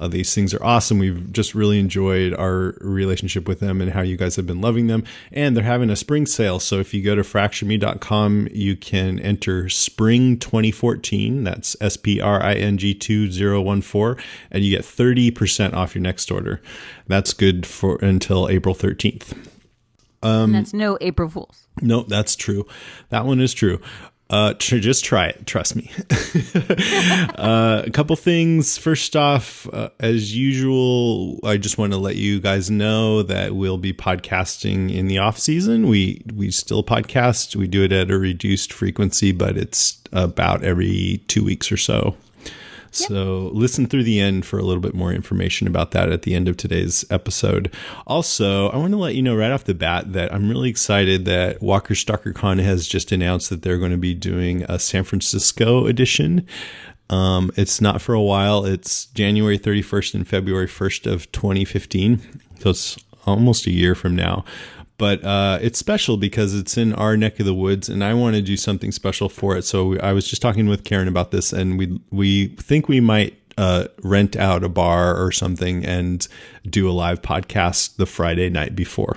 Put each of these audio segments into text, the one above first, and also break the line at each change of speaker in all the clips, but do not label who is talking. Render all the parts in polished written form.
These things are awesome. We've just really enjoyed our relationship with them and how you guys have been loving them. And they're having a spring sale. So if you go to fractureme.com, you can enter spring 2014. That's SPRING 2014. And you get 30% off your next order. That's good for until April 13th.
And that's no April Fools.
No, that's true. That one is true. Just try it. Trust me. A couple things. First off, as usual, I just want to let you guys know that we'll be podcasting in the off season. We still podcast. We do it at a reduced frequency, but it's about every 2 weeks or so. So listen through the end for a little bit more information about that at the end of today's episode. Also, I want to let you know right off the bat that I'm really excited that Walker Stalker Con has just announced that they're going to be doing a San Francisco edition. It's not for a while. It's January 31st and February 1st of 2015. So it's almost a year from now. But it's special because it's in our neck of the woods, and I want to do something special for it. So I was just talking with Karen about this, and we think we might rent out a bar or something and do a live podcast the Friday night before.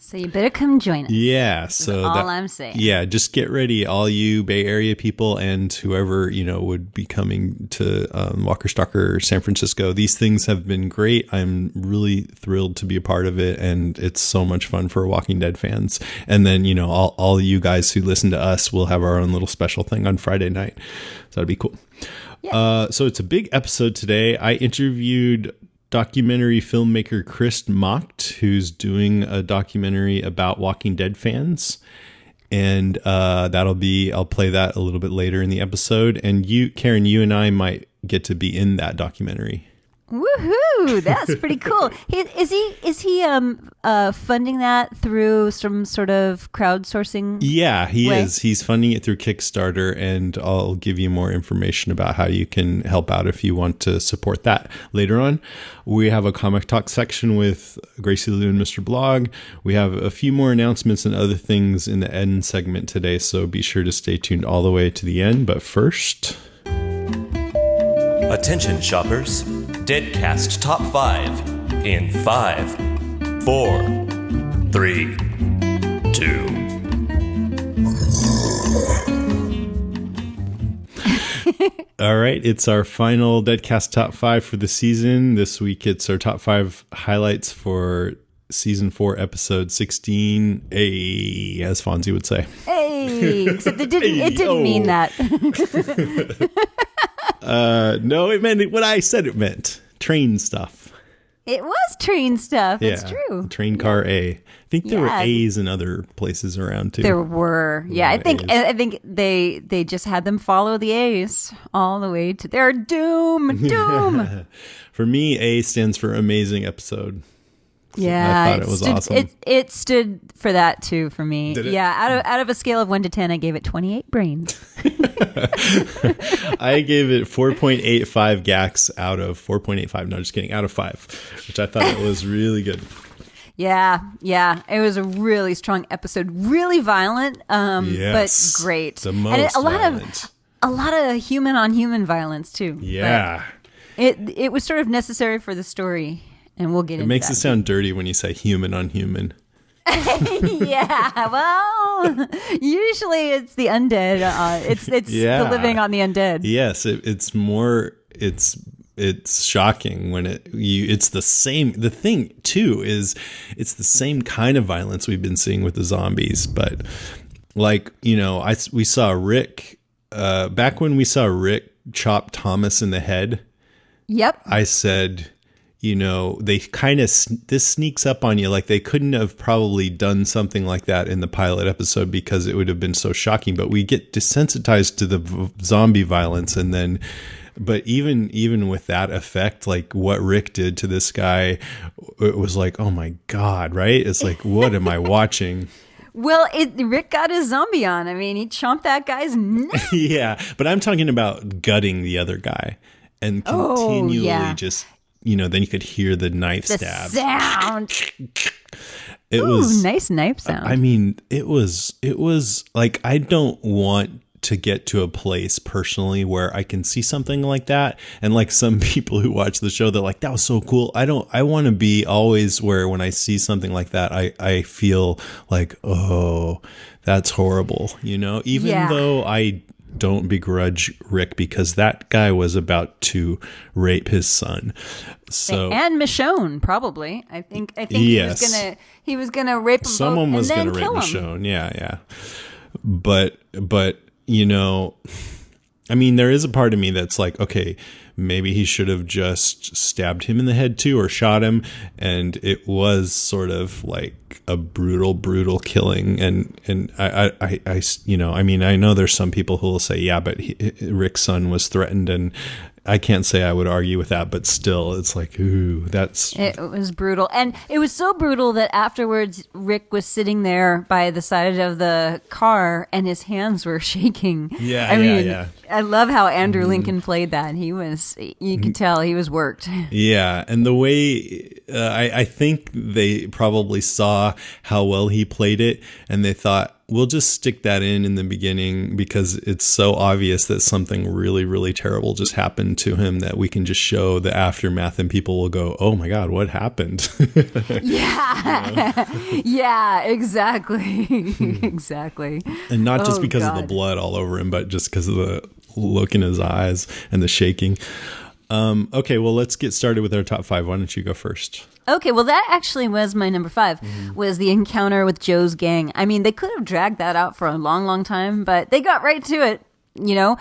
So you better come join us.
Yeah. So
all I'm saying.
Yeah. Just get ready. All you Bay Area people and whoever, would be coming to Walker Stalker San Francisco. These things have been great. I'm really thrilled to be a part of it. And it's so much fun for Walking Dead fans. And then, all you guys who listen to us will have our own little special thing on Friday night. So that'd be cool. Yeah. So it's a big episode today. I interviewed documentary filmmaker Chris Mocht, who's doing a documentary about Walking Dead fans. And I'll play that a little bit later in the episode. And you, Karen, you and I might get to be in that documentary.
Woohoo! That's pretty cool. Is he funding that through some sort of crowdsourcing?
Yeah, he is. He's funding it through Kickstarter, and I'll give you more information about how you can help out if you want to support that later on. We have a comic talk section with Gracie Lou and Mr. Blog. We have a few more announcements and other things in the end segment today, so be sure to stay tuned all the way to the end. But first,
attention shoppers. Deadcast Top 5 in 5, 4, 3, 2.
All right, it's our final Deadcast Top 5 for the season. This week it's our top 5 highlights for Season 4, Episode 16. Hey, as Fonzie would say.
Hey, except it didn't mean that.
No, it meant what I said it meant. Train stuff.
It was train stuff.
Yeah,
it's true.
Train car A. I think there were A's in other places around too.
There were. Yeah, I think they just had them follow the A's all the way to their doom. Doom.
For me, A stands for amazing episode.
Yeah,
I thought it was awesome.
It stood for that too for me.
Did it?
Yeah, out of a scale of 1 to 10, I gave it 28 brains.
I gave it 4.85 gax out of 4.85. No, just kidding. Out of 5, which I thought it was really good.
Yeah. It was a really strong episode. Really violent,
yes,
but great.
The most violent.
A lot of human on human violence too.
Yeah.
But it was sort of necessary for the story. And we'll get into that.
It makes it sound dirty when you say human on human.
Yeah, well, usually it's the undead. It's the living on the undead.
Yes, it's more. It's shocking when it's the same. The thing too is it's the same kind of violence we've been seeing with the zombies, but we saw Rick back when we saw Rick chop Thomas in the head.
Yep.
I said, they kind of, this sneaks up on you. Like they couldn't have probably done something like that in the pilot episode because it would have been so shocking, but we get desensitized to the zombie violence. And then, but even with that effect, like what Rick did to this guy, it was like, oh my God, right? It's like, what am I watching?
Well, Rick got his zombie on. I mean, he chomped that guy's neck.
Yeah, but I'm talking about gutting the other guy and continually just... then you could hear the knife stab.
Sound.
It was
nice knife sound.
I mean, it was like, I don't want to get to a place personally where I can see something like that. And like some people who watch the show, they're like, that was so cool. I want to be always where when I see something like that, I feel like, oh, that's horrible, even though I don't begrudge Rick, because that guy was about to rape his son. So
and Michonne, probably. I think
yes.
he was gonna rape them
Someone
both
was
and
gonna
then
rape
kill him.
Michonne. Yeah. But I mean, there is a part of me that's like, okay, maybe he should have just stabbed him in the head too, or shot him. And it was sort of like a brutal killing. And I mean, I know there's some people who will say, yeah, but Rick's son was threatened, and I can't say I would argue with that, but still, it's like, ooh, it
was brutal. And it was so brutal that afterwards, Rick was sitting there by the side of the car and his hands were shaking.
Yeah.
I love how Andrew Lincoln played that. You could tell he was worked.
Yeah. And the way, I think they probably saw how well he played it, and they thought, we'll just stick that in the beginning because it's so obvious that something really, really terrible just happened to him that we can just show the aftermath and people will go, oh my God, what happened?
Yeah, exactly. Exactly.
And not just because of the blood all over him, but just because of the look in his eyes and the shaking. Okay, well, let's get started with our top 5. Why don't you go first?
Okay, well, that actually was my number 5, was the encounter with Joe's gang. I mean, they could have dragged that out for a long, long time, but they got right to it,
Yeah.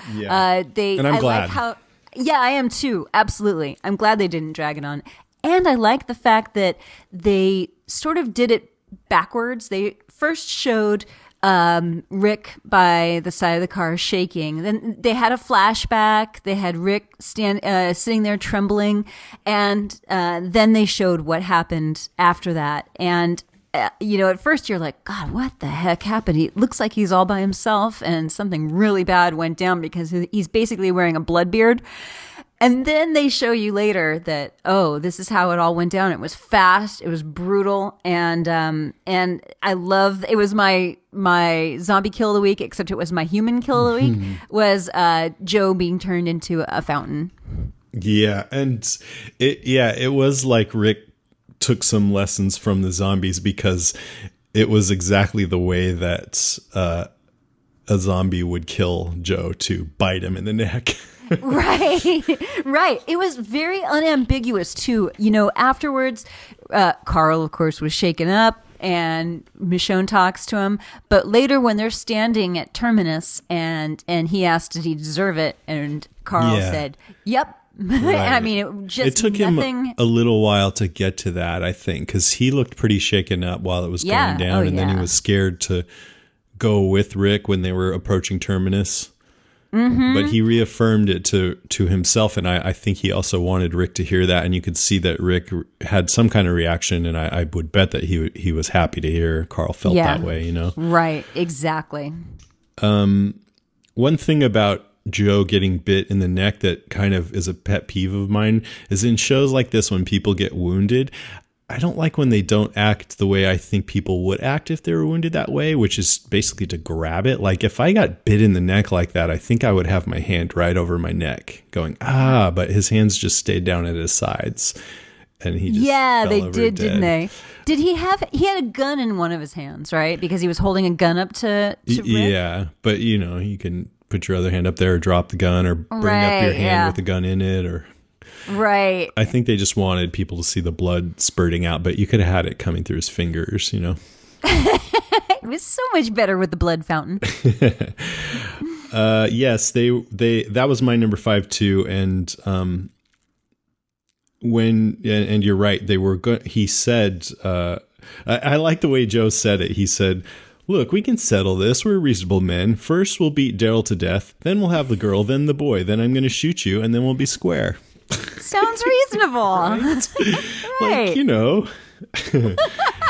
And I'm glad.
I am too. Absolutely. I'm glad they didn't drag it on. And I like the fact that they sort of did it backwards. They first showed Rick by the side of the car shaking. Then they had a flashback. They had Rick sitting there trembling, and then they showed what happened after that. And at first you're like, God, what the heck happened? He looks like he's all by himself, and something really bad went down because he's basically wearing a blood beard. And then they show you later that, oh, this is how it all went down. It was fast, it was brutal, and I love. It was my zombie kill of the week, except it was my human kill of the week. Was Joe being turned into a fountain?
Yeah, and it was like Rick took some lessons from the zombies, because it was exactly the way that a zombie would kill Joe, to bite him in the neck.
Right. It was very unambiguous too. Afterwards, Carl, of course, was shaken up, and Michonne talks to him. But later, when they're standing at Terminus, and he asked, did he deserve it? And Carl said, yep. Right. I mean, it
took him a little while to get to that, I think, because he looked pretty shaken up while it was going down, and then he was scared to go with Rick when they were approaching Terminus. But he reaffirmed it to himself, and I think he also wanted Rick to hear that, and you could see that Rick had some kind of reaction, and I would bet that he was happy to hear Carl felt that way,
Right, exactly.
One thing about Joe getting bit in the neck that kind of is a pet peeve of mine is in shows like this, when people get wounded, I don't like when they don't act the way I think people would act if they were wounded that way, which is basically to grab it. Like if I got bit in the neck like that, I think I would have my hand right over my neck going, but his hands just stayed down at his sides. And he just fell
they
over
did,
dead.
didn't they? He had a gun in one of his hands, right? Because he was holding a gun up to Rick.
Yeah, but you can put your other hand up there, or drop the gun, or bring up your hand with the gun in it, or...
Right.
I think they just wanted people to see the blood spurting out, but you could have had it coming through his fingers,
It was so much better with the blood fountain.
Yes, that was my number 5 too, and and you're right, they were good. He said, I like the way Joe said it. He said, look, we can settle this. We're reasonable men. First, we'll beat Daryl to death. Then we'll have the girl, then the boy. Then I'm going to shoot you, and then we'll be square.
Sounds reasonable.
Right?
Right.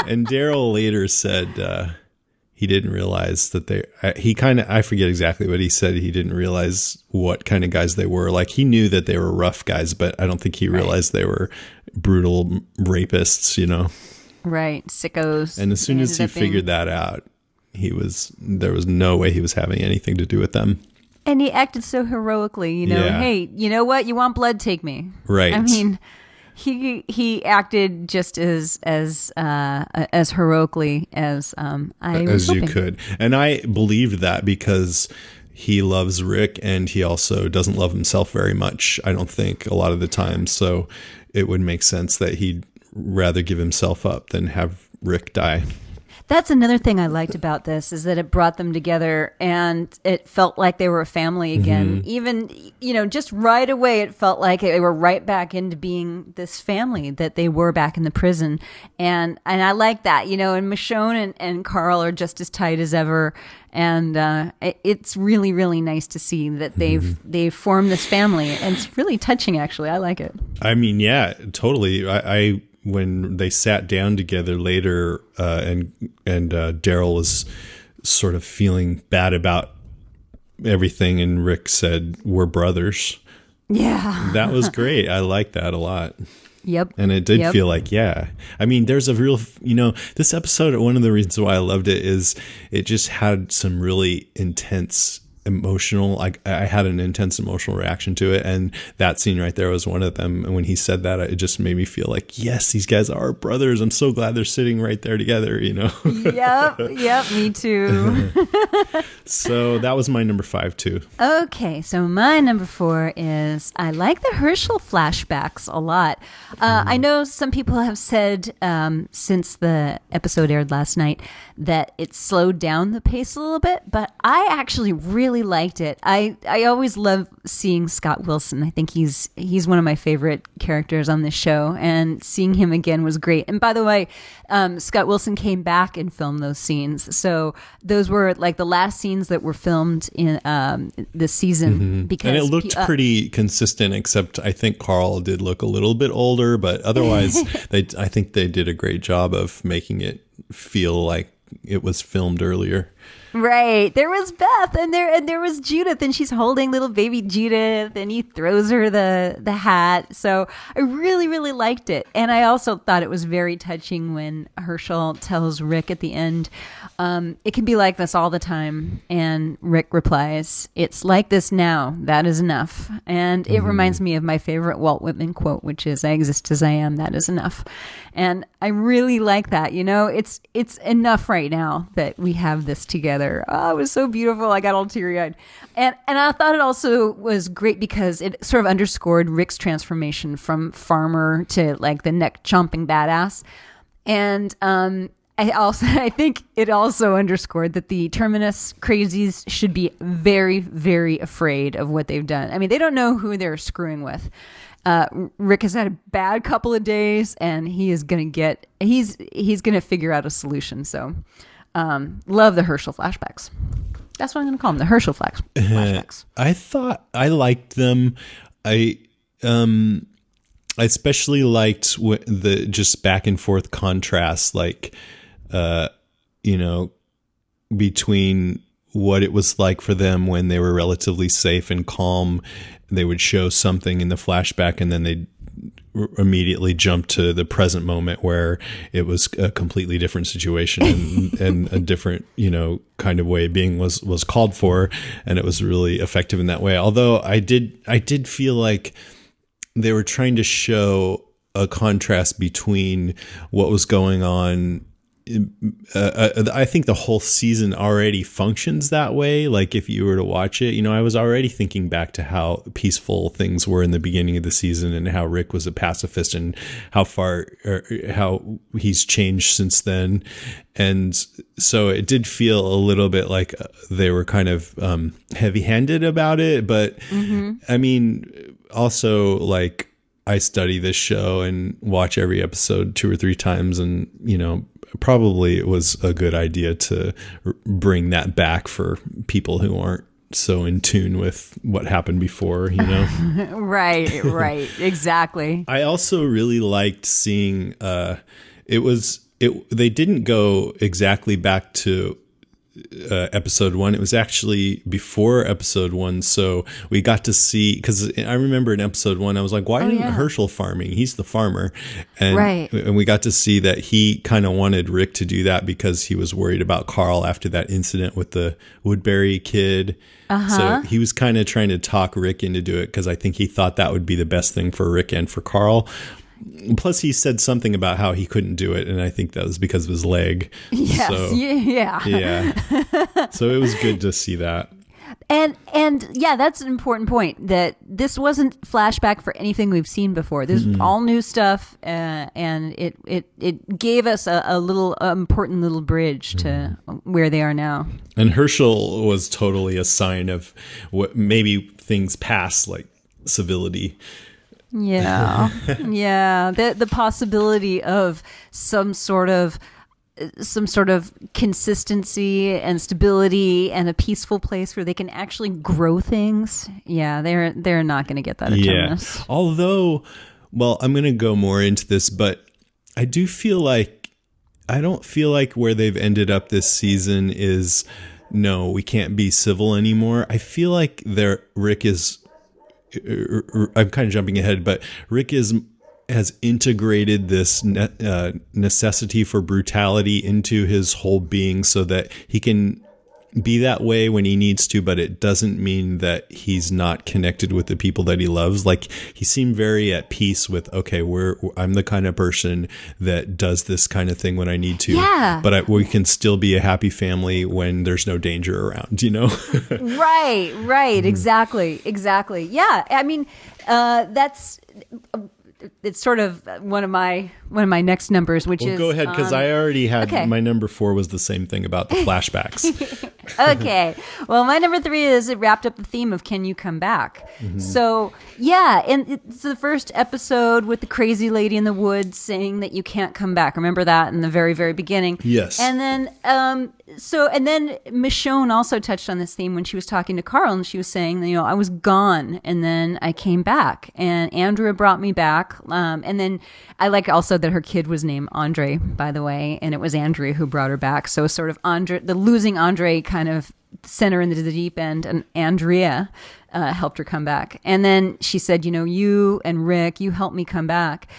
And Daryl later said he didn't realize that I forget exactly what he said. He didn't realize what kind of guys they were. Like, he knew that they were rough guys, but I don't think he realized they were brutal rapists,
Right. Sickos.
And as soon as he figured that out, there was no way he was having anything to do with them.
And he acted so heroically, you know,
Yeah.
hey, you know what? You want blood? Take me.
Right.
I mean, he acted just as heroically as I was
as you
hoping.
could. And I believed that because he loves Rick and he also doesn't love himself very much, I don't think, a lot of the time. So it would make sense that he'd rather give himself up than have Rick die.
That's another thing I liked about this, is that it brought them together and it felt like they were a family again. Even, you know, just right away, it felt like they were right back into being this family that they were back in the prison. And I like that, you know, and Michonne and Carl are just as tight as ever. And it's really, really nice to see that they've formed this family. And it's really touching, actually. I like it.
I mean, yeah, totally. I when they sat down together later, and Daryl was sort of feeling bad about everything, and Rick said, "We're brothers."
Yeah,
that was great. I like that a lot.
Yep.
And it did feel like, yeah. I mean, there's a real, you know, this episode, one of the reasons why I loved it is it just had some really intense emotional, I had an intense emotional reaction to it, and that scene right there was one of them. And when he said that, it just made me feel like, yes, these guys are brothers. I'm so glad they're sitting right there together, you know.
Yep, me too.
So that was my number 5 too.
Okay, so my number 4 is I like the Herschel flashbacks a lot. I know some people have said since the episode aired last night that it slowed down the pace a little bit, but I actually really liked it. I always love seeing Scott Wilson. I think he's one of my favorite characters on this show, and seeing him again was great. And by the way, Scott Wilson came back and filmed those scenes. So those were like the last scenes that were filmed in this season. Because
and it looked pretty consistent, except I think Carl did look a little bit older, but otherwise I think they did a great job of making it feel like it was filmed earlier.
Right. There was Beth and there was Judith, and she's holding little baby Judith, and he throws her the hat. So I really, really liked it. And I also thought it was very touching when Herschel tells Rick at the end, it can be like this all the time. And Rick replies, "It's like this now. That is enough." And it reminds me of my favorite Walt Whitman quote, which is, "I exist as I am. That is enough." And I really like that. You know, it's enough right now that we have this together. Oh, it was so beautiful. I got all teary-eyed. And I thought it also was great because it sort of underscored Rick's transformation from farmer to like the neck-chomping badass. And I think it also underscored that the Terminus crazies should be very, very afraid of what they've done. I mean, they don't know who they're screwing with. Rick has had a bad couple of days, and he's gonna figure out a solution. So, love the Herschel flashbacks. That's what I'm gonna call them, the Herschel flashbacks.
I thought I liked them. I especially liked the just back and forth contrast, like, you know, between what it was like for them when they were relatively safe and calm. They would show something in the flashback, and then they'd immediately jump to the present moment where it was a completely different situation and a different, you know, kind of way being was called for. And it was really effective in that way. Although I did feel like they were trying to show a contrast between what was going on. I think the whole season already functions that way. Like if you were to watch it, you know, I was already thinking back to how peaceful things were in the beginning of the season and how Rick was a pacifist and how he's changed since then. And so it did feel a little bit like they were kind of heavy-handed about it. But I mean, also like I study this show and watch every episode 2 or 3 times, and, you know, probably it was a good idea to bring that back for people who aren't so in tune with what happened before, you know?
Right, exactly.
I also really liked seeing, they didn't go exactly back to episode 1. It was actually before episode 1, so we got to see, because I remember in episode 1 I was like, why isn't Herschel farming? He's the farmer. And we got to see that he kind of wanted Rick to do that because he was worried about Carl after that incident with the Woodbury kid. So he was kind of trying to talk Rick into do it, because I think he thought that would be the best thing for Rick and for Carl. Plus, he said something about how he couldn't do it, and I think that was because of his leg.
Yes,
so,
yeah.
So it was good to see that.
And yeah, that's an important point, that this wasn't flashback for anything we've seen before. This is all new stuff, and it gave us a little important little bridge to where they are now. And
Herschel was totally a sign of what maybe things past, like civility.
Yeah. Yeah. The possibility of some sort of consistency and stability and a peaceful place where they can actually grow things. Yeah, they're not going to get that at Terminus.
Although, well, I'm going to go more into this, but I don't feel like where they've ended up this season is, no, we can't be civil anymore. I feel like Rick is, I'm kind of jumping ahead, but Rick has integrated this necessity for brutality into his whole being so that he can be that way when he needs to, but it doesn't mean that he's not connected with the people that he loves. Like, he seemed very at peace with, okay, I'm the kind of person that does this kind of thing when I need to, but we can still be a happy family when there's no danger around, you know?
Right. Exactly. Yeah. I mean, it's sort of one of my next numbers, which is...
Go ahead, because I already had... My number 4 was the same thing about the flashbacks.
Okay. Well, my number 3 is it wrapped up the theme of Can You Come Back? So, yeah, and it's the first episode with the crazy lady in the woods saying that you can't come back. Remember that in the very, very beginning?
Yes.
And then... And then Michonne also touched on this theme when she was talking to Carl, and she was saying, I was gone and then I came back, and Andrea brought me back. And then I like also that her kid was named Andre, by the way, and it was Andrea who brought her back. So sort of the losing Andre kind of sent her into the deep end, and Andrea helped her come back. And then she said, you and Rick, you helped me come back.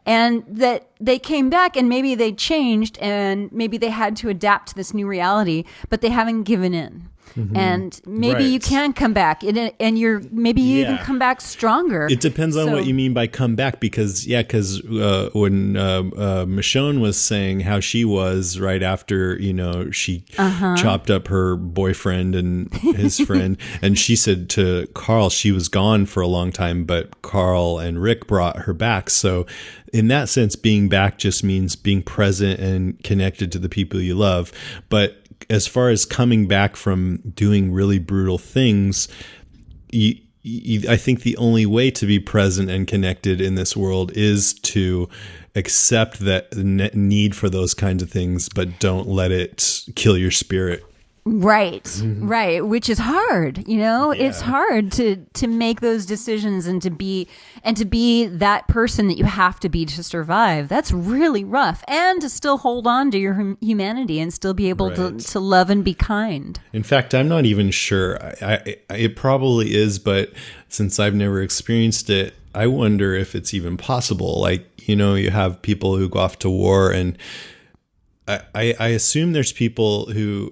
And that they came back, and maybe they changed, and maybe they had to adapt to this new reality, but they haven't given in. And maybe you can come back, and you even come back stronger.
It depends on what you mean by come back, because when Michonne was saying how she was right after, she chopped up her boyfriend and his friend, and she said to Carl she was gone for a long time, but Carl and Rick brought her back. So in that sense, being back just means being present and connected to the people you love. But as far as coming back from doing really brutal things, I think the only way to be present and connected in this world is to accept that need for those kinds of things, but don't let it kill your spirit.
Right. Which is hard, It's hard to make those decisions and to be that person that you have to be to survive. That's really rough. And to still hold on to your humanity and still be able to love and be kind. In
fact, I'm not even sure. It probably is, but since I've never experienced it, I wonder if it's even possible. Like, you have people who go off to war, and I assume there's people who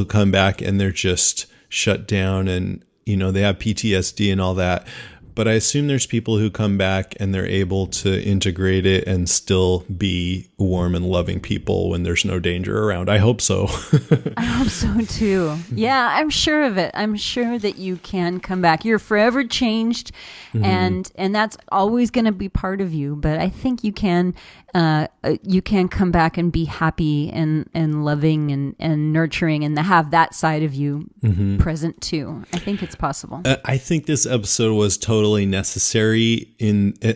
come back and they're just shut down, and they have PTSD and all that. But I assume there's people who come back and they're able to integrate it and still be warm and loving people when there's no danger around. I hope so.
I hope so too. Yeah, I'm sure of it. I'm sure that you can come back. You're forever changed, and that's always going to be part of you. But I think you can come back and be happy and loving and nurturing, and have that side of you present too. I think it's possible.
I think this episode was totally necessary.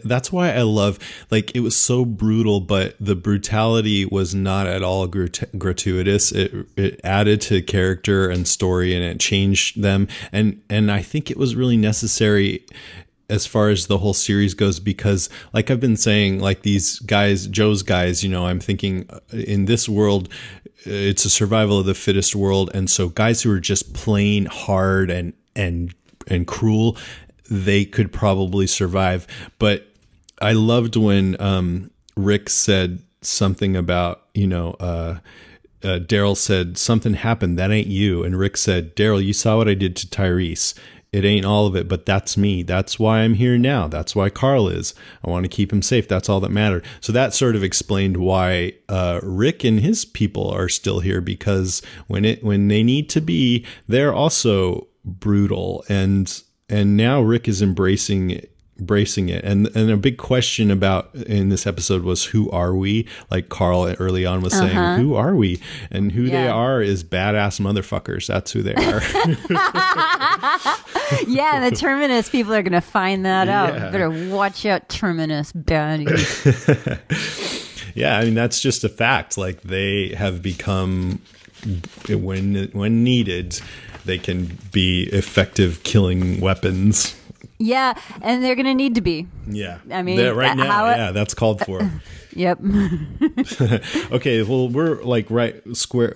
That's why I love, it was so brutal, but the brutality was not at all gratuitous. It added to character and story, and it changed them. And I think it was really necessary as far as the whole series goes, because like I've been saying, like these guys, Joe's guys, I'm thinking in this world, it's a survival of the fittest world. And so guys who are just plain hard and cruel, they could probably survive. But I loved when Rick said something about, Daryl said, something happened. That ain't you. And Rick said, Daryl, you saw what I did to Tyrese. It ain't all of it, but that's me. That's why I'm here now. That's why Carl is. I want to keep him safe. That's all that mattered. So that sort of explained why Rick and his people are still here, because when they need to be, they're also brutal. And now Rick is embracing it. And a big question about in this episode was, who are we? Like Carl early on was saying, who are we? And who they are is badass motherfuckers. That's who they are.
Yeah, the Terminus people are going to find that out. Better watch out, Terminus baddies.
Yeah, I mean, that's just a fact. Like, they have become, when needed, they can be effective killing weapons.
Yeah, and they're going to need to be.
Yeah.
I mean,
right now, that's called for.
Yep.
Okay, well, we're like right square,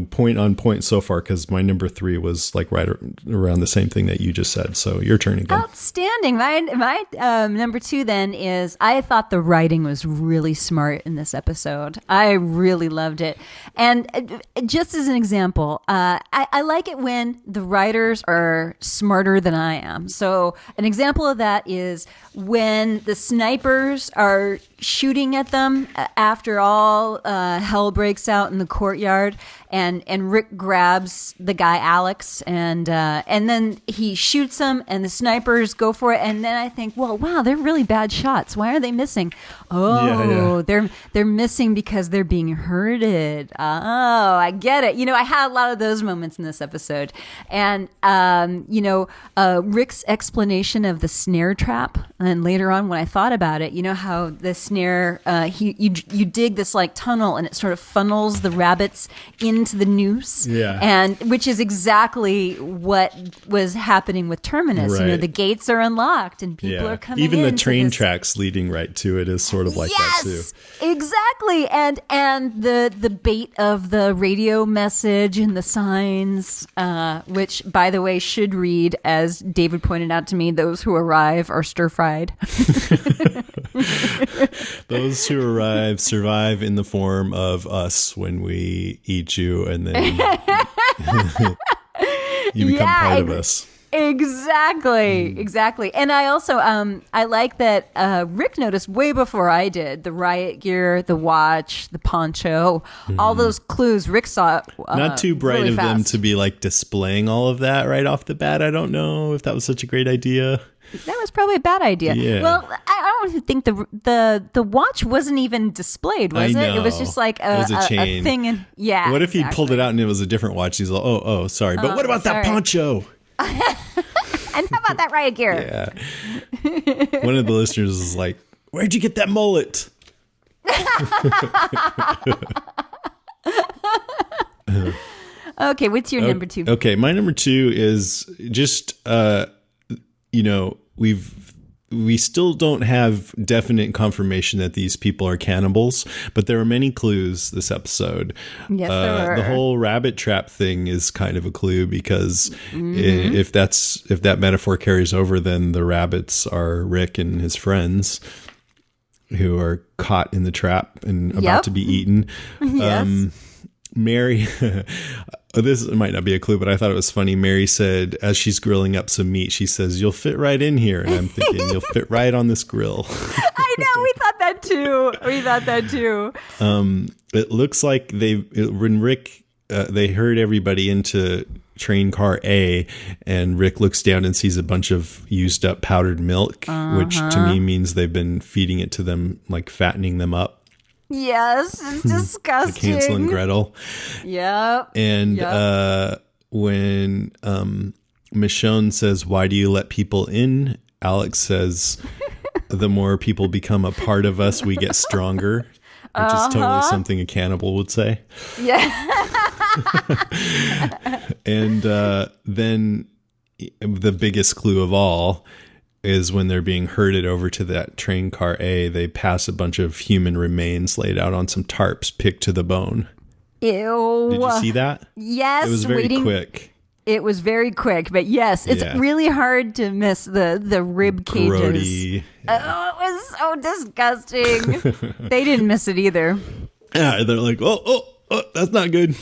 point on point so far, because my number 3 was like right around the same thing that you just said. So your turn again.
Outstanding. My number 2 then is, I thought the writing was really smart in this episode. I really loved it. And just as an example, I like it when the writers are smarter than I am. So an example of that is when the snipers are shooting at them after all hell breaks out in the courtyard, and Rick grabs the guy Alex, and then he shoots him, and the snipers go for it, and then I think, well, wow, they're really bad shots. Why are they missing? Oh, yeah. They're missing because they're being hurted. Oh, I get it. I had a lot of those moments in this episode, and Rick's explanation of the snare trap, and later on when I thought about it, how the snare, you dig this like tunnel, and it sort of funnels the rabbits into the noose, and which is exactly what was happening with Terminus.
Right.
The gates are unlocked and people are coming
even
in.
The train tracks leading right to it is sort of like that too.
Exactly. And the bait of the radio message and the signs, which by the way should read, as David pointed out to me, those who arrive are stir fried.
Those who arrive survive in the form of us when we eat you, and then you become part of us. Exactly. And I also I like that Rick noticed way before I did the riot gear, the watch, the poncho, all those clues. Rick saw it. Not too bright
really
of
fast.
them to be like displaying all of that right off the bat. I don't know if that was such a great idea.
That was probably a bad idea.
Yeah.
Well, I don't think the watch wasn't even displayed, was it? It was just like a
chain.
a thing. And yeah.
What if he pulled it out and it was a different watch? He's like, oh, sorry. But what about that poncho?
And how about that riot gear?
Yeah. One of the listeners is like, where'd you get that mullet?
Okay, what's your number 2?
Okay, my number 2 is just, we still don't have definite confirmation that these people are cannibals, but there are many clues this episode.
Yes, there are.
The whole rabbit trap thing is kind of a clue, because if that metaphor carries over, then the rabbits are Rick and his friends who are caught in the trap and about to be eaten.
Yes.
Mary, this might not be a clue, but I thought it was funny. Mary said, as she's grilling up some meat, she says, "You'll fit right in here." And I'm thinking, you'll fit right on this grill.
I know, we thought that too.
It looks like when Rick, they herd everybody into train car A, and Rick looks down and sees a bunch of used up powdered milk, which to me means they've been feeding it to them, like fattening them up.
Yes, it's disgusting.
Like Hansel and Gretel.
Yep.
And when Michonne says, "Why do you let people in?" Alex says, "The more people become a part of us, we get stronger," which is totally something a cannibal would say.
Yeah.
And then the biggest clue of all, is when they're being herded over to that train car A, they pass a bunch of human remains laid out on some tarps, picked to the bone.
Ew.
Did you see that?
Yes.
It was very quick.
It was very quick, but yes, it's really hard to miss the rib cages.
Grody.
Oh, it was so disgusting. They didn't miss it either.
Yeah, they're like, oh, that's not good.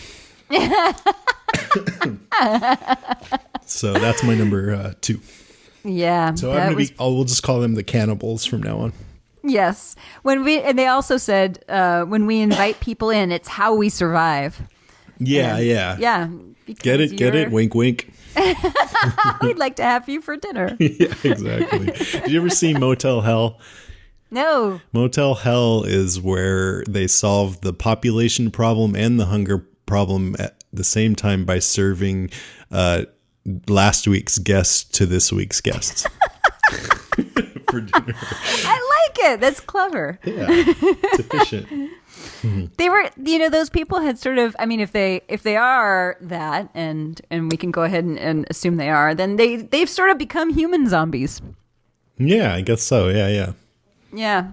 So that's my number 2.
Yeah.
So we'll just call them the cannibals from now on.
Yes. And they also said when we invite people in, it's how we survive.
Yeah.
Yeah.
Get it? Wink, wink.
We'd like to have you for dinner.
Yeah, exactly. Did you ever see Motel Hell?
No.
Motel Hell is where they solve the population problem and the hunger problem at the same time by serving last week's guests to this week's guests. For dinner.
I like it. That's clever.
Yeah, it's efficient.
They were, those people had sort of, I mean, if they are that, and we can go ahead and assume they are, then they've sort of become human zombies.
Yeah, I guess so. Yeah.
Yeah.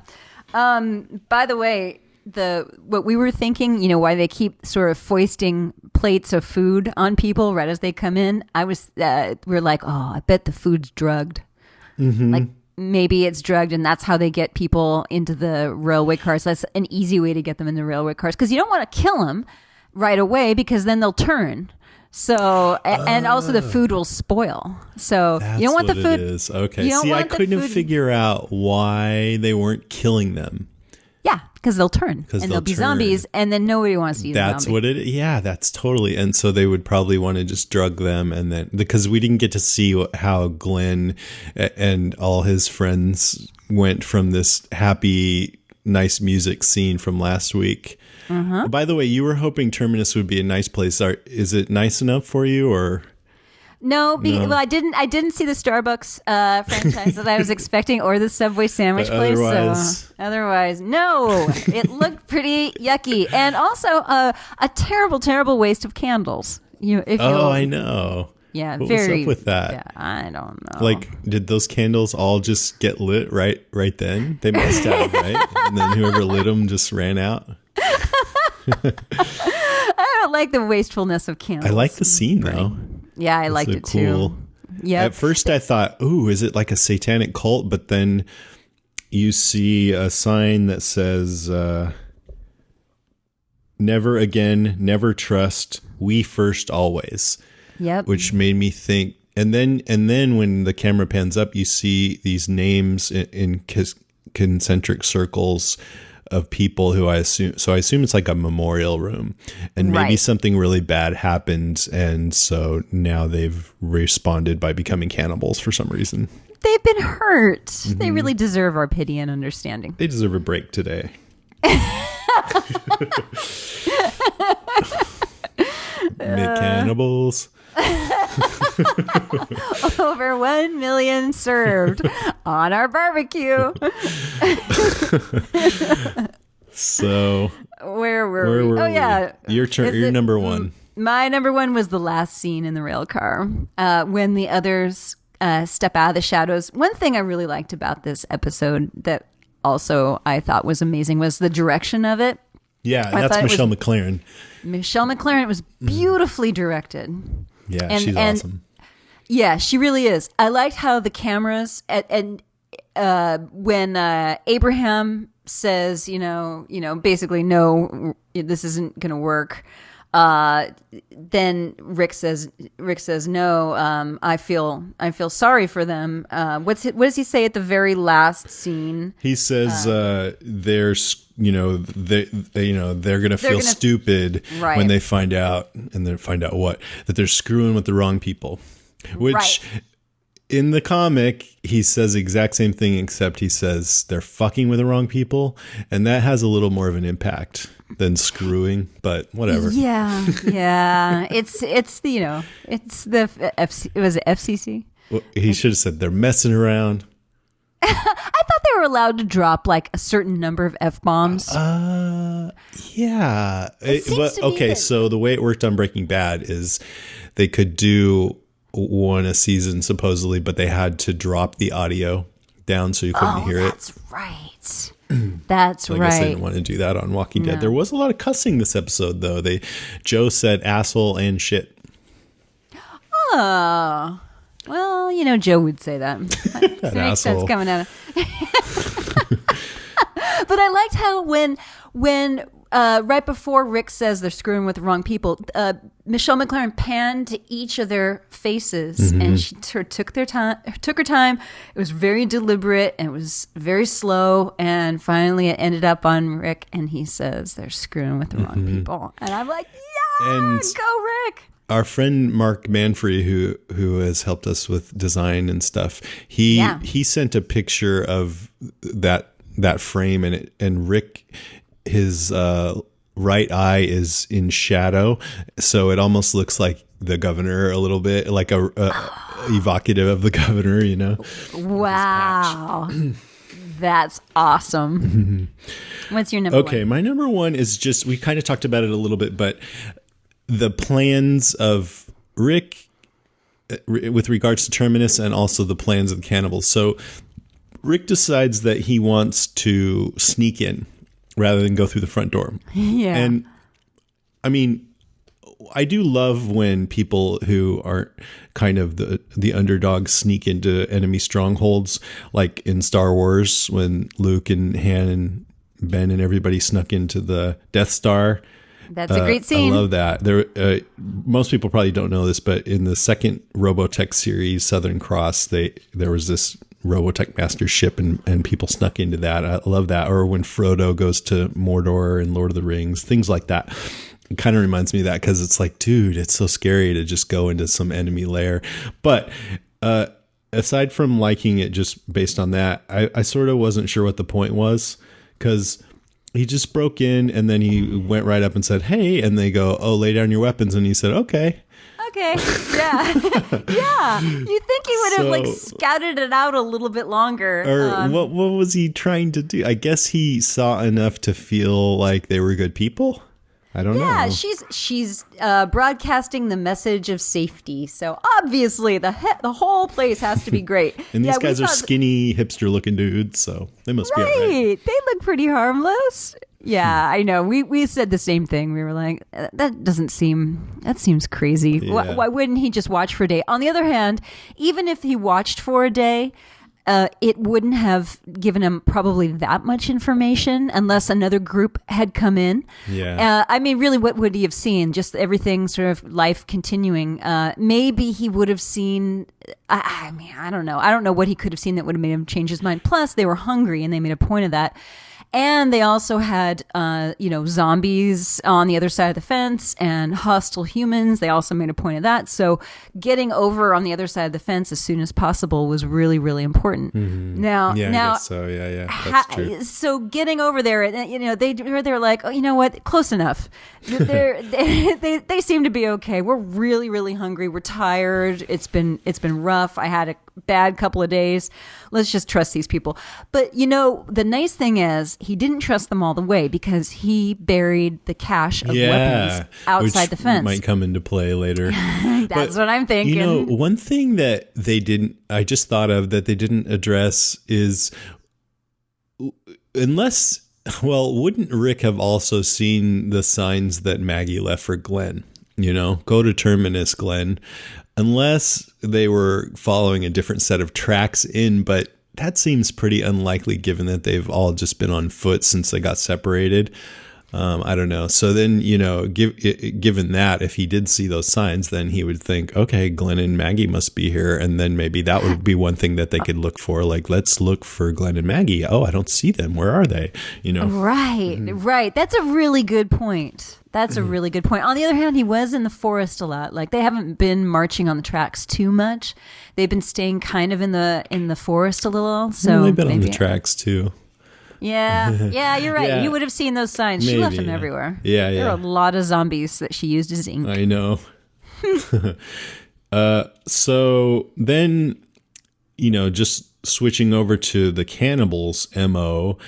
By the way, what we were thinking, why they keep sort of foisting plates of food on people right as they come in, we're like, oh, I bet the food's drugged. Mm-hmm. Like, maybe it's drugged and that's how they get people into the railway cars. That's an easy way to get them in the railway cars, because you don't want to kill them right away, because then they'll turn. So, and also the food will spoil. So you don't want the food.
It is. Okay. See, I couldn't figure out why they weren't killing them.
Yeah, because they'll turn and they'll be zombies, and then nobody wants to eat
That's
a zombie.
what it is. Yeah, that's totally. And so they would probably want to just drug them, and then because we didn't get to see how Glenn and all his friends went from this happy, nice music scene from last week. Uh-huh. By the way, you were hoping Terminus would be a nice place. Is it nice enough for you, or?
No, well, I didn't see the Starbucks franchise that I was expecting, or the Subway sandwich place. Otherwise, no, it looked pretty yucky, and also a terrible, terrible waste of candles.
I know.
Yeah,
what was up with that?
Yeah, I don't know.
Like, did those candles all just get lit right then? They must have, right? And then whoever lit them just ran out.
I don't like the wastefulness of candles.
I like the scene though.
Yeah, I liked it too. Yeah. At
first I thought, ooh, is it like a satanic cult? But then you see a sign that says, never again, never trust, we first always.
Yep.
Which made me think, and then when the camera pans up, you see these names in concentric circles of people who I assume it's like a memorial room, and maybe something really bad happened, and so now they've responded by becoming cannibals for some reason.
They've been hurt. Mm-hmm. They really deserve our pity and understanding.
They deserve a break today. Cannibals.
Over 1 million served on our barbecue.
So
where were we? Oh yeah,
your turn. Your number one.
My number one was the last scene in the rail car when the others step out of the shadows. One thing I really liked about this episode that also I thought was amazing was the direction of it.
Yeah, that's Michelle MacLaren.
Michelle MacLaren was beautifully directed.
Yeah, she's awesome.
Yeah, she really is. I liked how the cameras and when Abraham says, basically, no, this isn't going to work. Then Rick says, no, I feel sorry for them. What does he say at the very last scene?
He says, there's, they're going to feel stupid when they find out, and they find out what? That they're screwing with the wrong people, which in the comic, he says the exact same thing, except he says they're fucking with the wrong people. And that has a little more of an impact than screwing, but whatever.
Yeah. It's the, was it FCC?
Well, he should have said they're messing around.
I thought they were allowed to drop like a certain number of F-bombs.
Yeah. So the way it worked on Breaking Bad is they could do one a season supposedly, but they had to drop the audio down so you couldn't hear it.
That's right. That's
I
right.
guess they didn't want to do that on Walking Dead. There was a lot of cussing this episode, though. Joe said asshole and shit.
Oh, well, Joe would say that. That makes sense coming out of. But I liked how when right before Rick says they're screwing with the wrong people, Michelle McLaren panned to each of their faces, and she took her time. It was very deliberate, and it was very slow, and finally it ended up on Rick, and he says they're screwing with the wrong people, and I'm like, go Rick.
Our friend Mark Manfrey, who has helped us with design and stuff, he sent a picture of that frame, and Rick, his right eye is in shadow, so it almost looks like the governor a little bit, like a evocative of the governor, Wow.
That's awesome. What's your number one?
Okay, my number one is just, we kind of talked about it a little bit, but the plans of Rick with regards to Terminus, and also the plans of the cannibals. So Rick decides that he wants to sneak in rather than go through the front door.
Yeah.
And I mean, I do love when people who aren't kind of the underdogs sneak into enemy strongholds, like in Star Wars when Luke and Han and Ben and everybody snuck into the Death Star.
That's a great scene.
I love that. Most people probably don't know this, but in the second Robotech series, Southern Cross, there was this Robotech master ship, and people snuck into that. I love that. Or when Frodo goes to Mordor in Lord of the Rings, things like that. It kind of reminds me of that, because it's like, dude, it's so scary to just go into some enemy lair. But aside from liking it just based on that, I sort of wasn't sure what the point was, because he just broke in, and then he went right up and said, hey, and they go, oh, lay down your weapons. And he said, okay.
Okay. Yeah. Yeah. You think he would have scouted it out a little bit longer.
Or what was he trying to do? I guess he saw enough to feel like they were good people. I don't know.
Yeah, she's broadcasting the message of safety. So obviously the whole place has to be great.
And these guys are skinny, hipster-looking dudes, so they must be all right.
They look pretty harmless. Yeah, I know. We said the same thing. We were like, that seems crazy.
Yeah.
Why wouldn't he just watch for a day? On the other hand, even if he watched for a day, it wouldn't have given him probably that much information unless another group had come in.
Yeah.
I mean, really, what would he have seen? Just everything sort of life continuing. Maybe he would have seen, I mean, I don't know. I don't know what he could have seen that would have made him change his mind. Plus, they were hungry, and they made a point of that. And they also had, zombies on the other side of the fence and hostile humans. They also made a point of that. So getting over on the other side of the fence as soon as possible was really, really important.
Mm-hmm.
Now,
I guess so. Yeah. That's true.
So getting over there, they're like, oh, you know what? Close enough. They seem to be okay. We're really, really hungry. We're tired. It's been rough. I had a bad couple of days. Let's just trust these people. But the nice thing is, he didn't trust them all the way, because he buried the cache of weapons outside the fence.
Might come into play later.
That's what I'm thinking.
One thing that I just thought of that they didn't address is, wouldn't Rick have also seen the signs that Maggie left for Glenn? Go to Terminus, Glenn. Unless they were following a different set of tracks in, but that seems pretty unlikely given that they've all just been on foot since they got separated. I don't know. So then, given that, if he did see those signs, then he would think, okay, Glenn and Maggie must be here. And then maybe that would be one thing that they could look for. Like, let's look for Glenn and Maggie. Oh, I don't see them. Where are they?
Right, right. That's a really good point. That's a really good point. On the other hand, he was in the forest a lot. Like, they haven't been marching on the tracks too much. They've been staying kind of in the forest a little. So
they've been on the tracks too.
Yeah, you're right.
Yeah.
You would have seen those signs. She left them everywhere.
Yeah.
There are a lot of zombies that she used as ink.
I know. So then, just switching over to the cannibals MO,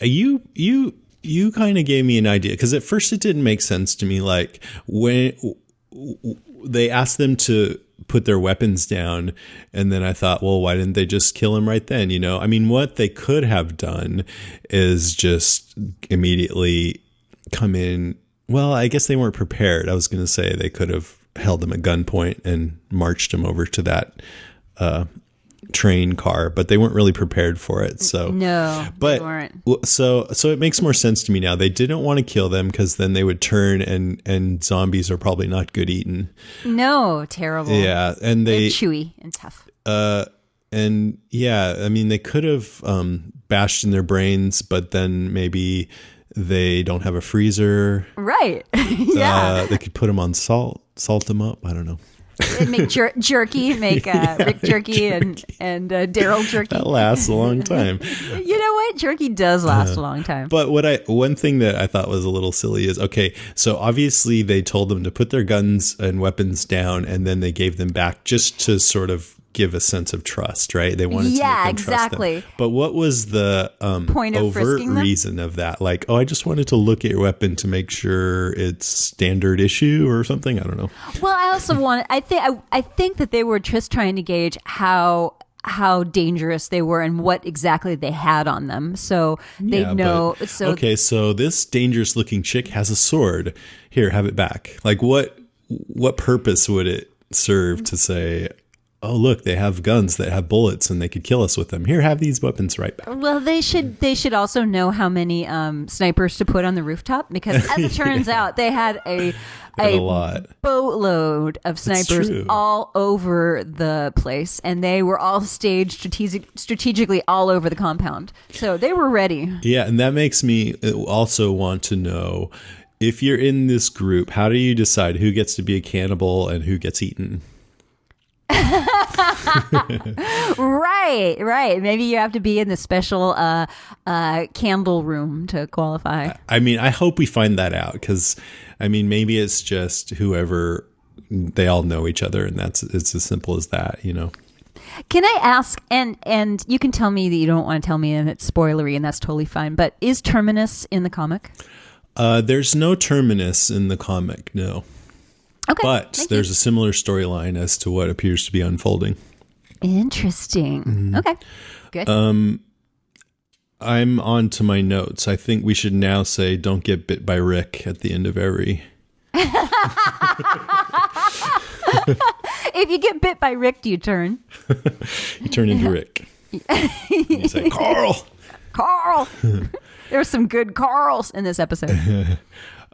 you kind of gave me an idea, because at first it didn't make sense to me. Like, when they asked them to put their weapons down, and then I thought, well, why didn't they just kill him right then? I mean, what they could have done is just immediately come in. Well, I guess they weren't prepared. I was going to say they could have held him at gunpoint and marched him over to that train car, but they weren't really prepared for it. So
no,
but
they weren't.
So it makes more sense to me now. They didn't want to kill them because then they would turn, and zombies are probably not good eating.
No, terrible.
Yeah, and
They're chewy and tough.
And yeah, I mean, they could have bashed in their brains, but then maybe they don't have a freezer.
Right. Yeah.
They could put them on salt them up. I don't know.
Make jerky, make Rick jerky and Daryl jerky.
That lasts a long time.
You know what? Jerky does last a long time.
But one thing that I thought was a little silly is, okay, so obviously they told them to put their guns and weapons down, and then they gave them back just to sort of give a sense of trust, right? They wanted to make them
exactly.
Trust them. But what was the
point of
overt
frisking them?
reason of that? Like, I just wanted to look at your weapon to make sure it's standard issue or something. I don't know.
Well, I also I think that they were just trying to gauge how dangerous they were and what exactly they had on them, so they know.
Okay, so this dangerous looking chick has a sword. Here, have it back. Like, what purpose would it serve to say, oh, look, they have guns that have bullets and they could kill us with them. Here, have these weapons right back.
Well, they should also know how many snipers to put on the rooftop, because as it turns out, they had a
lot.
Boatload of snipers all over the place, and they were all staged strategically all over the compound. So they were ready.
Yeah, and that makes me also want to know, if you're in this group, how do you decide who gets to be a cannibal and who gets eaten?
Right. Maybe you have to be in the special candle room to qualify.
I mean, I hope we find that out, because, I mean, maybe it's just whoever, they all know each other, and it's as simple as that,
Can I ask, and you can tell me that you don't want to tell me and it's spoilery, and that's totally fine, but is Terminus in the comic?
There's no Terminus in the comic, no.
Okay,
but there's a similar storyline as to what appears to be unfolding.
Interesting. Mm-hmm. Okay, good.
I'm on to my notes. I think we should now say "Don't get bit by Rick" at the end of every.
If you get bit by Rick, do you turn?
You turn into Rick. You say, Carl.
There were some good Carls in this episode.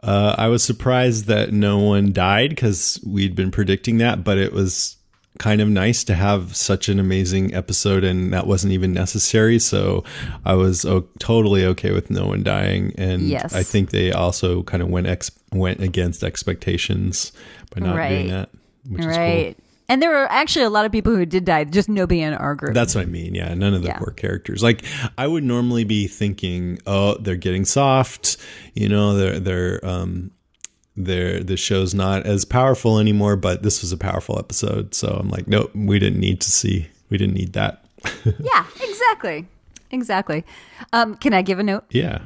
I was surprised that no one died, because we'd been predicting that, but it was kind of nice to have such an amazing episode, and that wasn't even necessary. So I was totally okay with no one dying, and yes. I think they also kind of went against expectations by not doing that, which is cool.
And there were actually a lot of people who did die, just nobody in our group.
That's what I mean. Yeah, none of the poor characters. Like, I would normally be thinking, oh, they're getting soft. The show's not as powerful anymore. But this was a powerful episode, so I'm like, nope, we didn't need that.
Yeah, exactly. Can I give a note?
Yeah.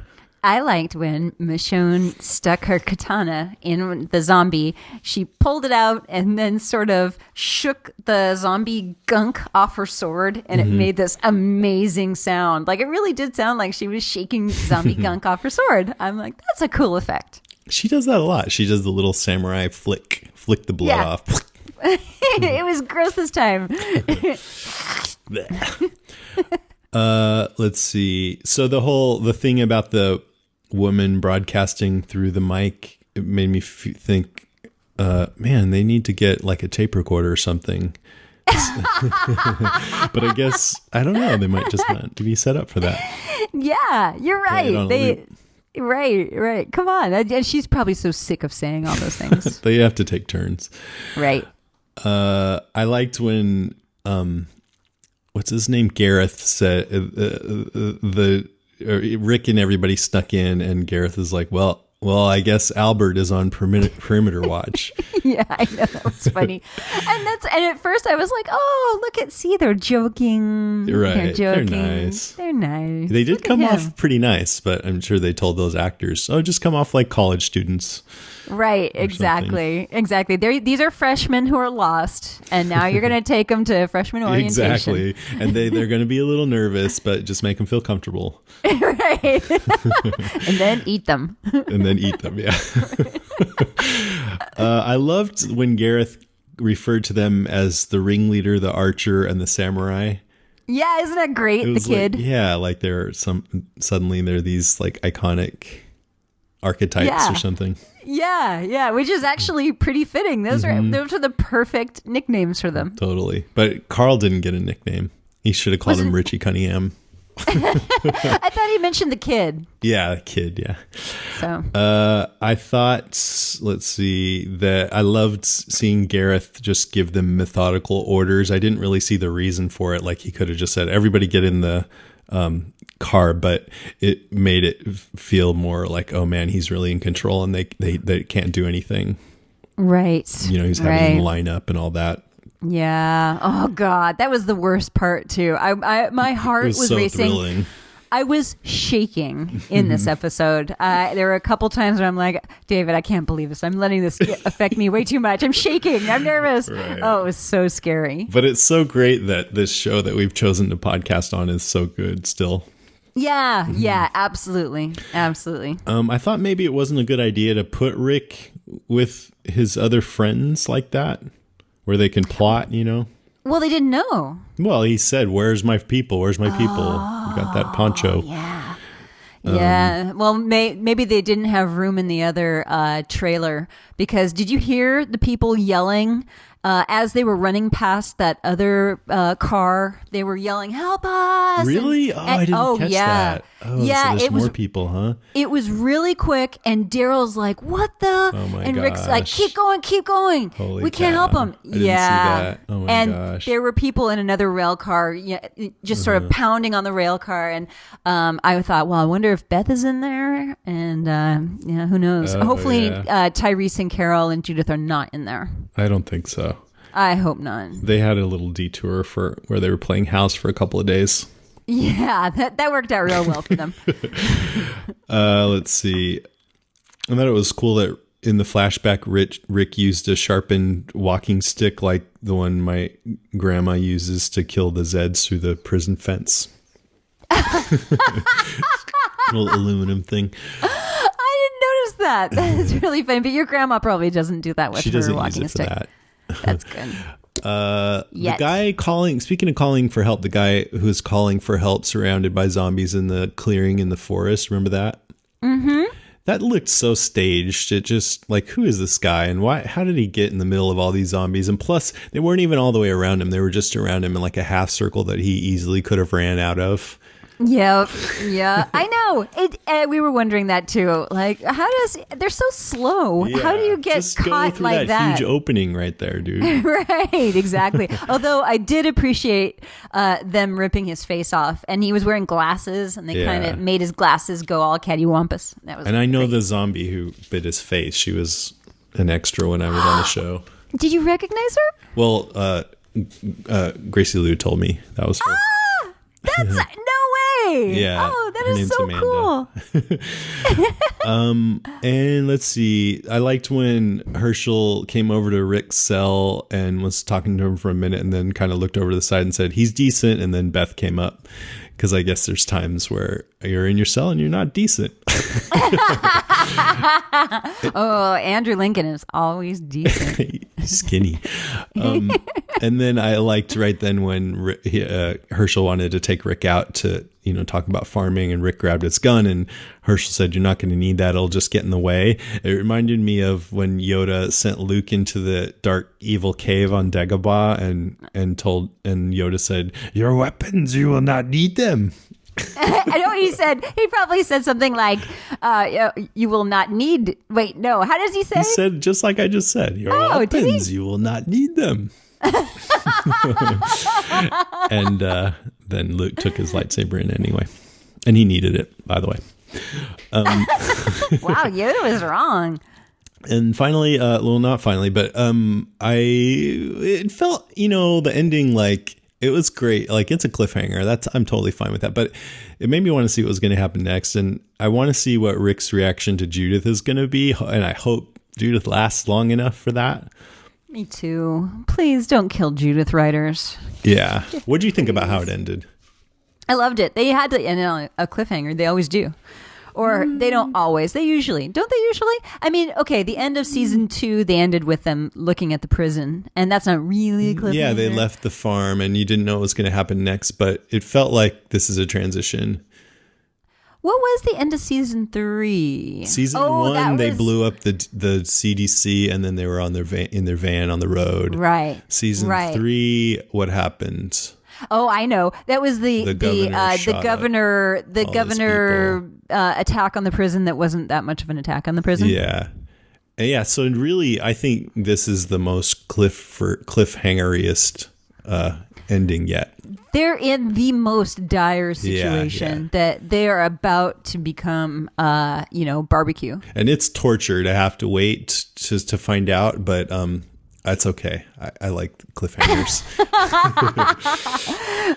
I liked when Michonne stuck her katana in the zombie. She pulled it out and then sort of shook the zombie gunk off her sword, and it made this amazing sound. Like, it really did sound like she was shaking zombie gunk off her sword. I'm like, that's a cool effect.
She does that a lot. She does the little samurai flick the blood off.
It was gross this time.
Let's see. So the thing about the woman broadcasting through the mic, it made me think, man, they need to get like a tape recorder or something. But I guess, I don't know, they might just want to be set up for that. Yeah,
you're right. Right. Come on. And she's probably so sick of saying all those things.
They have to take turns.
Right.
I liked when what's his name? Gareth said Rick and everybody snuck in, and Gareth is like, well, Well, I guess Albert is on perimeter watch.
Yeah, I know, that was funny. And at first I was like, oh, they're joking.
Right.
They're joking.
They're nice.
They're nice.
They did
Look at
come
him.
off pretty nice, but I'm sure they told those actors, "Oh, just come off like college students."
Right, exactly. These are freshmen who are lost, and now you're going to take them to freshman orientation.
Exactly. And they're going to be a little nervous, but just make them feel comfortable.
Right. And then eat them.
Yeah. I loved when Gareth referred to them as the ringleader, the archer, and the samurai.
Yeah, isn't that great? The kid.
Like suddenly they're these like iconic archetypes or something.
Yeah, which is actually pretty fitting. Those are the perfect nicknames for them.
Totally. But Carl didn't get a nickname. He should have called him Richie Cunningham.
I thought he mentioned the kid.
Yeah, the kid, yeah.
So
I thought, let's see, that I loved seeing Gareth just give them methodical orders. I didn't really see the reason for it. Like he could have just said, everybody get in the car, but it made it feel more like, oh man, he's really in control and they can't do anything.
Right.
He's having them line up and all that.
Yeah. Oh God, that was the worst part too. My heart was
so
racing.
Thrilling.
I was shaking in this episode. There were a couple times where I'm like, David, I can't believe this. I'm letting this affect me way too much. I'm shaking. I'm nervous.
Right.
Oh, it was so scary.
But it's so great that this show that we've chosen to podcast on is so good still.
Yeah, absolutely.
I thought maybe it wasn't a good idea to put Rick with his other friends like that, where they can plot,
Well, they didn't know.
Well, he said, "Where's my people? Where's my people?" You got that poncho.
Yeah. Yeah. Well, maybe they didn't have room in the other trailer, because did you hear the people yelling as they were running past that other car? They were yelling, "Help us!"
Really? I didn't catch that. Oh,
yeah,
so there's more people, huh?
It was really quick, and Daryl's like, "What the?"
Oh my
and Rick's like,
gosh.
keep going.
Holy
we can't help
cow.
him.
I didn't see that. Oh my
and
gosh.
there were people in another rail car, just sort of pounding on the rail car, and I thought, well, I wonder if Beth is in there, and who knows?
Oh,
Hopefully,
yeah.
Tyrese and Carol and Judith are not in there.
I don't think so.
I hope not.
They had a little detour for where they were playing house for a couple of days.
Yeah, that worked out real well for them.
Let's see. I thought it was cool that in the flashback, Rick used a sharpened walking stick like the one my grandma uses to kill the Zeds through the prison fence. Little aluminum thing.
I didn't notice that. That's really funny. But your grandma probably doesn't do that with
She
her
doesn't use
walking
it for
stick.
that.
That's good.
The guy speaking of calling for help, the guy who's calling for help surrounded by zombies in the clearing in the forest, remember that? Mm-hmm. That looked so staged. It just, like, who is this guy and how did he get in the middle of all these zombies? And plus, they weren't even all the way around him. They were just around him in like a half circle that he easily could have ran out of.
Yeah, I know. We were wondering that too. Like, they're so slow.
Yeah,
How do you get
just go
caught
through
like that?
huge opening right there, dude.
Right, exactly. Although I did appreciate them ripping his face off, and he was wearing glasses, and they kind of made his glasses go all cattywampus. That was.
And I know
great.
the zombie who bit his face. She was an extra when I was on the show.
Did you recognize her?
Well, Gracie Lou told me that was her.
Ah, that's no way.
Yeah.
Oh, that
her
is
name's
so
Amanda.
cool.
And let's see. I liked when Herschel came over to Rick's cell and was talking to him for a minute and then kind of looked over to the side and said, he's decent. And then Beth came up because I guess there's times where you're in your cell and you're not decent.
Oh, Andrew Lincoln is always decent.
Skinny. And then I liked right then when Herschel wanted to take Rick out to, talk about farming, and Rick grabbed his gun and Herschel said, you're not going to need that. It'll just get in the way. It reminded me of when Yoda sent Luke into the dark, evil cave on Dagobah and Yoda said, your weapons, you will not need them.
I know what he said. He probably said something like, you will not need. Wait, no. How does he say?
He said, just like I just said, your weapons, you will not need them. And then Luke took his lightsaber in anyway. And he needed it, by the way.
Wow, Yoda was wrong.
And finally, well, not finally, but it felt, the ending, like, it was great. Like, it's a cliffhanger. I'm totally fine with that. But it made me want to see what was going to happen next. And I want to see what Rick's reaction to Judith is going to be. And I hope Judith lasts long enough for that.
Me too. Please don't kill Judith, writers.
Yeah. What do you think about how it ended?
I loved it. They had to end on a cliffhanger. They always do. Or they don't always. Don't they usually? I mean, okay, the end of season 2, they ended with them looking at the prison. And that's not really a cliffhanger.
Yeah, they left the farm and you didn't know what was going to happen next. But it felt like this is a transition.
What was the end of season 3?
Season 1, they blew up the CDC and then they were on in their van on the road.
Right.
Season 3, what happened?
Oh, I know. That was the governor attack on the prison that wasn't that much of an attack on the prison.
Yeah. Yeah, so really I think this is the most cliffhangeriest ending yet.
They're in the most dire situation that they are about to become barbecue.
And it's torture to have to wait to find out, but that's okay. I like cliffhangers.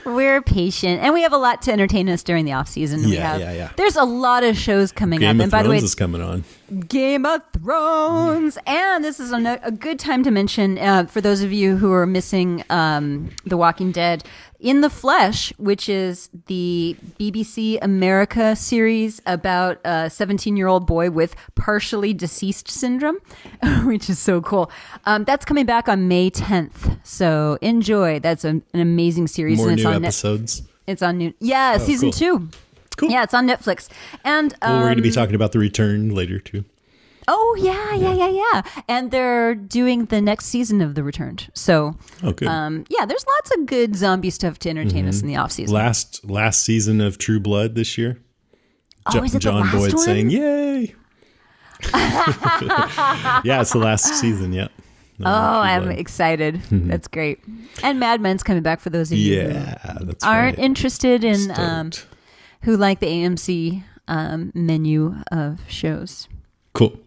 We're patient, and we have a lot to entertain us during the off season. There's a lot of shows coming up, and by the way,
is coming on.
Game of Thrones, and this is a good time to mention for those of you who are missing The Walking Dead. In the Flesh, which is the BBC America series about a 17-year-old boy with partially deceased syndrome, which is so cool. That's coming back on May 10th. So enjoy. That's an amazing series.
More
and it's
new
on
episodes?
It's on new. Yeah, season 2.
Cool.
Yeah, it's on Netflix. And
we're going to be talking about The Return later, too.
Oh, yeah. And they're doing the next season of The Returned. So,
good.
There's lots of good zombie stuff to entertain us in the off season.
Last season of True Blood this year.
Oh, is it
John
the last
Boyd
one?
saying, yay. Yeah, it's the last season, yeah.
I'm excited. That's great. And Mad Men's coming back for those of you who aren't interested in who like the AMC menu of shows.
Cool.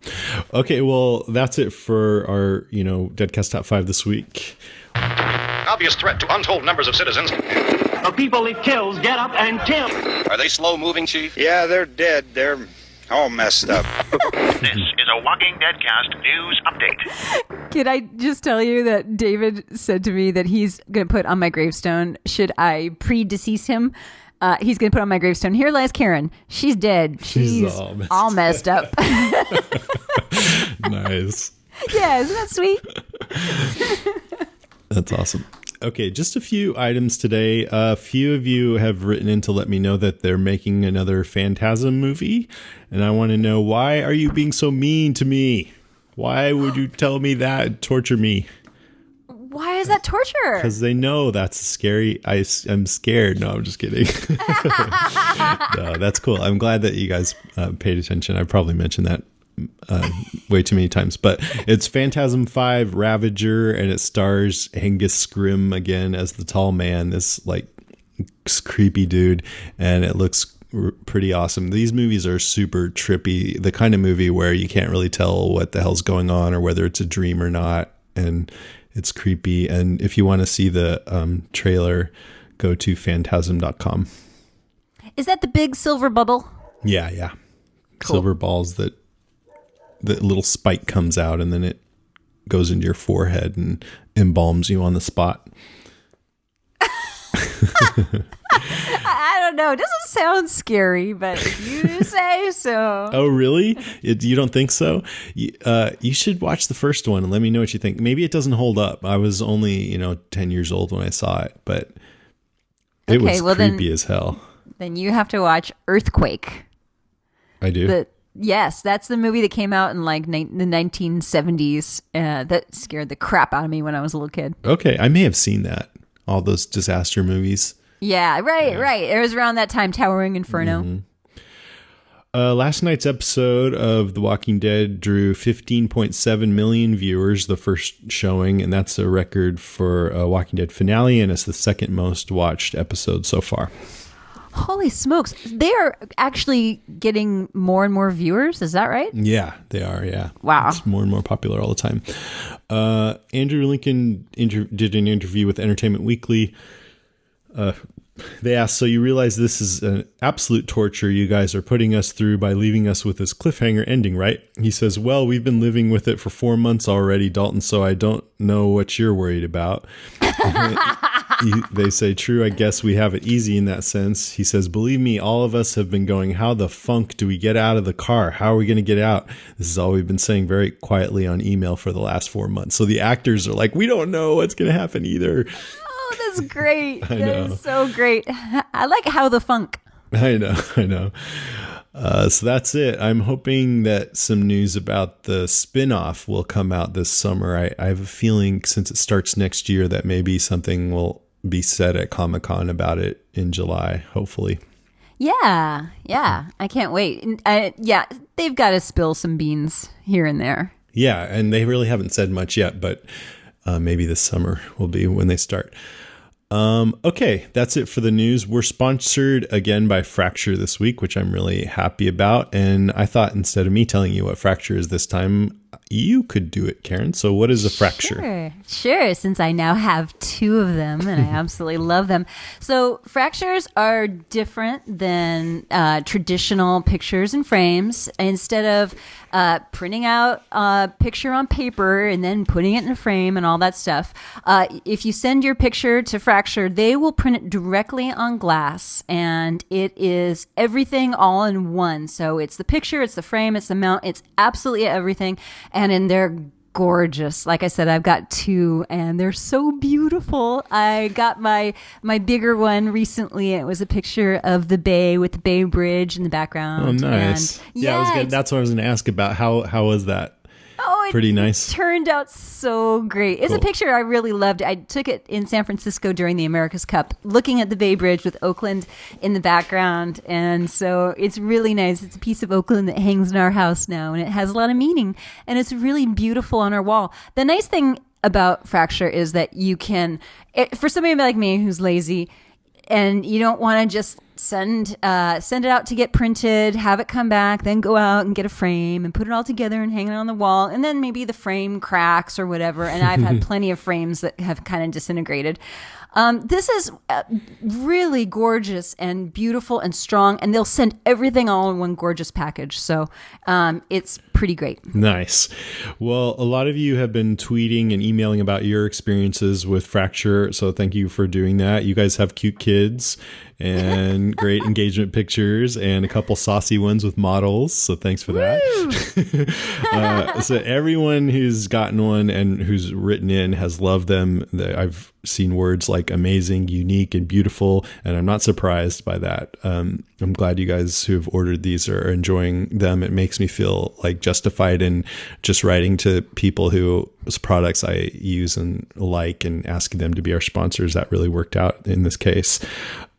Okay, well, that's it for our, Deadcast Top 5 this week.
Obvious threat to untold numbers of citizens.
The people it kills get up and kill.
Are they slow-moving, Chief?
Yeah, they're dead. They're all messed up.
This is a Walking Deadcast news update.
Can I just tell you that David said to me that he's going to put on my gravestone, should I pre-decease him, he's going to put on my gravestone, here lies Karen. She's dead. She's all messed up.
Nice.
Yeah, isn't that sweet?
That's awesome. Okay, just a few items today. A few of you have written in to let me know that they're making another Phantasm movie. And I want to know, why are you being so mean to me? Why would you tell me that and torture me?
Why is that torture?
Because they know that's scary. I'm scared. No, I'm just kidding. No, that's cool. I'm glad that you guys paid attention. I probably mentioned that way too many times. But it's Phantasm 5 Ravager, and it stars Angus Scrimm again as the tall man, this creepy dude, and it looks pretty awesome. These movies are super trippy, the kind of movie where you can't really tell what the hell's going on or whether it's a dream or not, and it's creepy. And if you want to see the trailer, go to phantasm.com.
Is that the big silver bubble?
Yeah. Cool. Silver balls that the little spike comes out and then it goes into your forehead and embalms you on the spot.
I don't know. It doesn't sound scary, but if you say so.
Oh, really? You don't think so? You should watch the first one and let me know what you think. Maybe it doesn't hold up. I was only, 10 years old when I saw it, but it was creepy as hell.
Then you have to watch Earthquake.
I do?
Yes, that's the movie that came out in the 1970s that scared the crap out of me when I was a little kid.
Okay, I may have seen that. All those disaster movies.
Yeah, right. It was around that time, Towering Inferno.
Mm-hmm. Last night's episode of The Walking Dead drew 15.7 million viewers, the first showing, and that's a record for a Walking Dead finale, and it's the second most watched episode so far.
Holy smokes. They are actually getting more and more viewers. Is that right?
Yeah, they are. Yeah.
Wow.
It's more and more popular all the time. Andrew Lincoln did an interview with Entertainment Weekly. They asked, so you realize this is an absolute torture you guys are putting us through by leaving us with this cliffhanger ending, right? He says, well, we've been living with it for 4 months already, Dalton, so I don't know what you're worried about. They say, true, I guess we have it easy in that sense. He says, believe me, all of us have been going, how the funk do we get out of the car? How are we going to get out? This is all we've been saying very quietly on email for the last 4 months. So the actors are like, we don't know what's going to happen either.
Oh, that's great.
I
That
know.
is so great. I like how the funk.
I know. So that's it. I'm hoping that some news about the spin-off will come out this summer. I have a feeling since it starts next year that maybe something will be said at Comic-Con about it in July, hopefully.
Yeah. I can't wait. Yeah, they've got to spill some beans here and there.
Yeah, and they really haven't said much yet, but maybe this summer will be when they start. Okay, that's it for the news. We're sponsored again by Fracture this week, which I'm really happy about. And I thought instead of me telling you what Fracture is this time, you could do it, Karen. So what is a fracture?
Sure. Since I now have 2 of them and I absolutely love them. So fractures are different than traditional pictures and frames. Instead of printing out a picture on paper and then putting it in a frame and all that stuff, if you send your picture to Fracture, they will print it directly on glass, and it is everything all in one. So it's the picture, it's the frame, it's the mount, it's absolutely everything. And they're gorgeous. Like I said, I've got 2 and they're so beautiful. I got my bigger one recently. It was a picture of the bay with the Bay Bridge in the background.
Oh, nice.
And
Yeah, that's what I was going to ask about. How was that?
Oh,
pretty nice.
Turned out so great. It's
Cool.
a picture I really loved. I took it in San Francisco during the America's Cup, looking at the Bay Bridge with Oakland in the background. And so it's really nice. It's a piece of Oakland that hangs in our house now, and it has a lot of meaning. And it's really beautiful on our wall. The nice thing about Fracture is that you can, for somebody like me who's lazy, and you don't want to just send it out to get printed, have it come back, then go out and get a frame and put it all together and hang it on the wall, and then maybe the frame cracks or whatever. And I've had plenty of frames that have kind of disintegrated. This is really gorgeous and beautiful and strong, and they'll send everything all in one gorgeous package. So it's pretty great.
Nice. Well, a lot of you have been tweeting and emailing about your experiences with Fracture, so thank you for doing that. You guys have cute kids and great engagement pictures and a couple saucy ones with models, so thanks for that. So everyone who's gotten one and who's written in has loved them. I've seen words like amazing, unique, and beautiful, and I'm not surprised by that. I'm glad you guys who have ordered these are enjoying them. It makes me feel like justified in just writing to people whose products I use and like and asking them to be our sponsors. That really worked out in this case.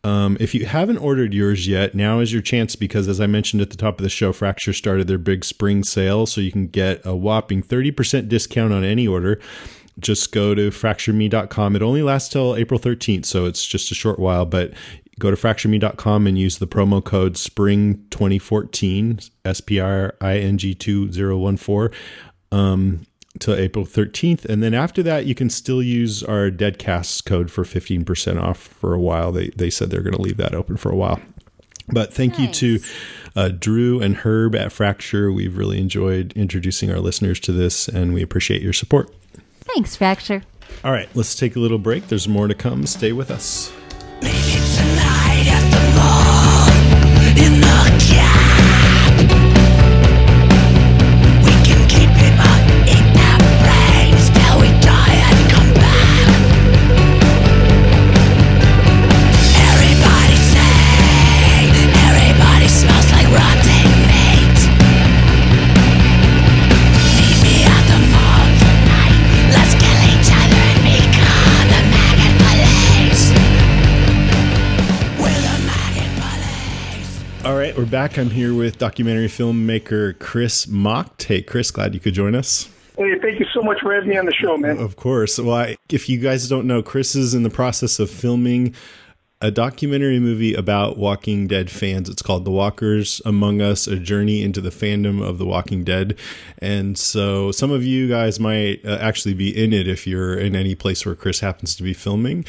If you haven't ordered yours yet, now is your chance, because as I mentioned at the top of the show, Fracture started their big spring sale, so you can get a whopping 30% discount on any order. Just go to fractureme.com. It only lasts till April 13th, so it's just a short while, but go to fractureme.com and use the promo code SPRING2014, SPRING2014, till April 13th. And then after that, you can still use our Deadcast code for 15% off for a while. They said they're going to leave that open for a while. But thank you to Drew and Herb at Fracture. We've really enjoyed introducing our listeners to this, and we appreciate your support.
Thanks, Fracture.
All right, let's take a little break. There's more to come. Stay with us.
Maybe tonight at the mall, in the cab, we can keep him up, eat our brains till we die and come back. Everybody say, everybody smells like rotten meat. Meet me at the mall tonight, let's kill each other and become the maggot police. We're the maggot police.
All right, we're back. I'm here with documentary filmmaker Chris Mocht. Hey, Chris, glad you could join us.
Hey, thank you so much for having me on the show, man.
Of course. Well, if you guys don't know, Chris is in the process of filming a documentary movie about Walking Dead fans. It's called The Walkers Among Us, A Journey into the Fandom of The Walking Dead. And so some of you guys might actually be in it if you're in any place where Chris happens to be filming.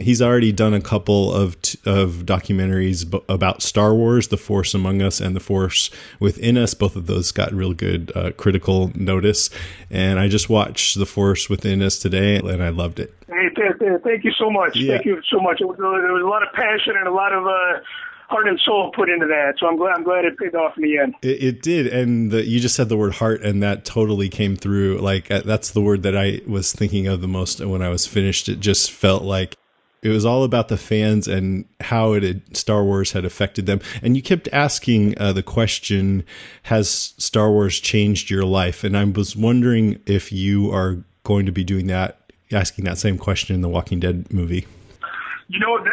He's already done a couple of documentaries about Star Wars, The Force Among Us and The Force Within Us. Both of those got real good critical notice. And I just watched The Force Within Us today, and I loved it.
Hey, thank you so much.
Yeah.
Thank you so much. There was a lot of passion and a lot of heart and soul put into that. So I'm glad it paid off in the end.
It did, and you just said the word heart, and that totally came through. Like that's the word that I was thinking of the most when I was finished. It just felt like it was all about the fans and how Star Wars had affected them. And you kept asking the question, has Star Wars changed your life? And I was wondering if you are going to be doing that, asking that same question in the Walking Dead movie.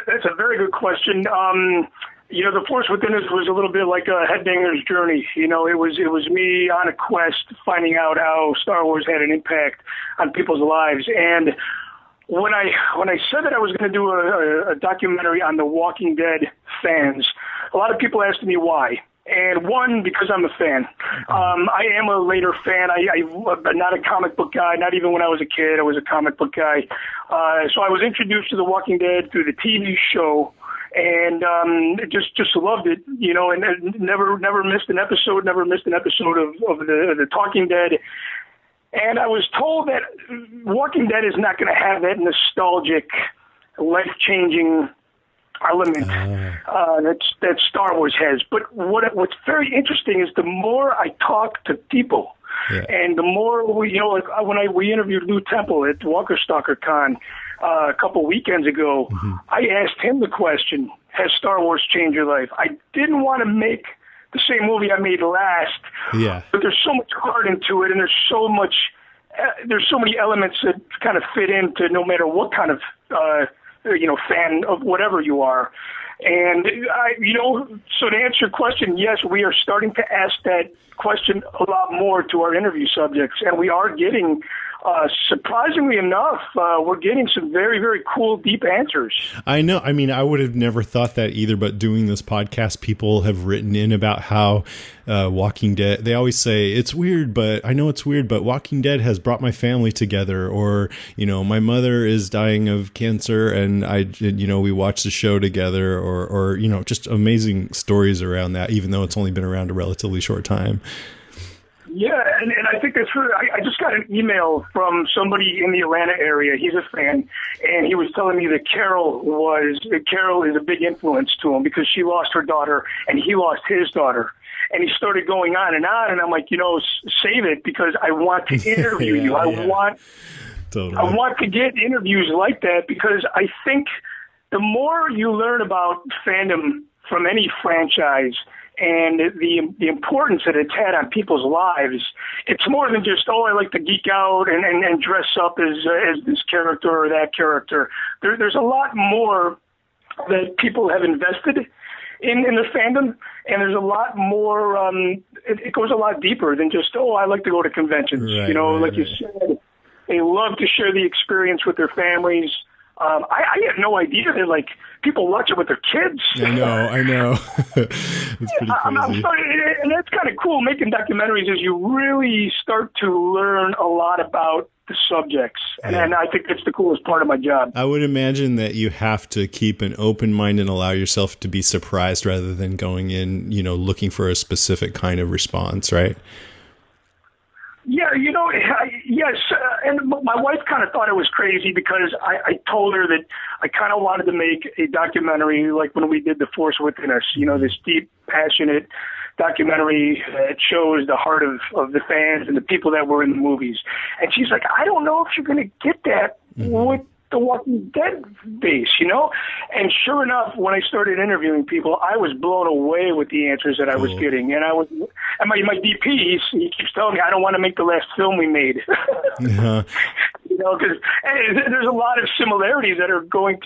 That's a very good question. The Force Within Us was a little bit like a headbanger's journey. It was me on a quest finding out how Star Wars had an impact on people's lives. And when I said that I was going to do a documentary on the Walking Dead fans, a lot of people asked me why. And one, because I'm a fan. I am a later fan. I'm not a comic book guy. Not even when I was a kid, I was a comic book guy. So I was introduced to The Walking Dead through the TV show, and just loved it. And never missed an episode. Never missed an episode of the Talking Dead. And I was told that Walking Dead is not going to have that nostalgic, life-changing element that Star Wars has. But what's very interesting is the more I talk to people, and the more we interviewed Lou Temple at Walker Stalker Con a couple weekends ago, I asked him the question, has Star Wars changed your life? I didn't want to make the same movie I made last, but there's so much heart into it, and there's so many elements that kind of fit into no matter what kind of fan of whatever you are. And so to answer your question, yes, we are starting to ask that question a lot more to our interview subjects, and we are getting, surprisingly enough, we're getting some very, very cool, deep answers.
I know. I mean, I would have never thought that either, but doing this podcast, people have written in about how Walking Dead, they always say, it's weird, but I know it's weird, but Walking Dead has brought my family together, or, my mother is dying of cancer and we watched the show together, or just amazing stories around that, even though it's only been around a relatively short time. Yeah,
and I think that's true. I just got an email from somebody in the Atlanta area. He's a fan, and he was telling me that Carol is a big influence to him because she lost her daughter and he lost his daughter. And he started going on, and I'm like, save it because I want to interview you. I want to get interviews like that because I think the more you learn about fandom from any franchise and the importance that it's had on people's lives, it's more than just, I like to geek out and dress up as this character or that character. There's a lot more that people have invested in the fandom, and there's a lot more, it goes a lot deeper than just, I like to go to conventions. You said, they love to share the experience with their families. I had no idea that people watch it with their kids.
I know. It's pretty crazy.
And that's kind of cool. Making documentaries is you really start to learn a lot about the subjects, and I think that's the coolest part of my job.
I would imagine that you have to keep an open mind and allow yourself to be surprised rather than going in, looking for a specific kind of response, right?
Yeah, yes. And my wife kind of thought it was crazy because I told her that I kind of wanted to make a documentary like when we did The Force Within Us, this deep, passionate documentary that shows the heart of the fans and the people that were in the movies. And she's like, I don't know if you're going to get that with the Walking Dead base, And sure enough, when I started interviewing people, I was blown away with the answers that I was getting. And and my DP, he keeps telling me, I don't want to make the last film we made. Because there's a lot of similarities that are going to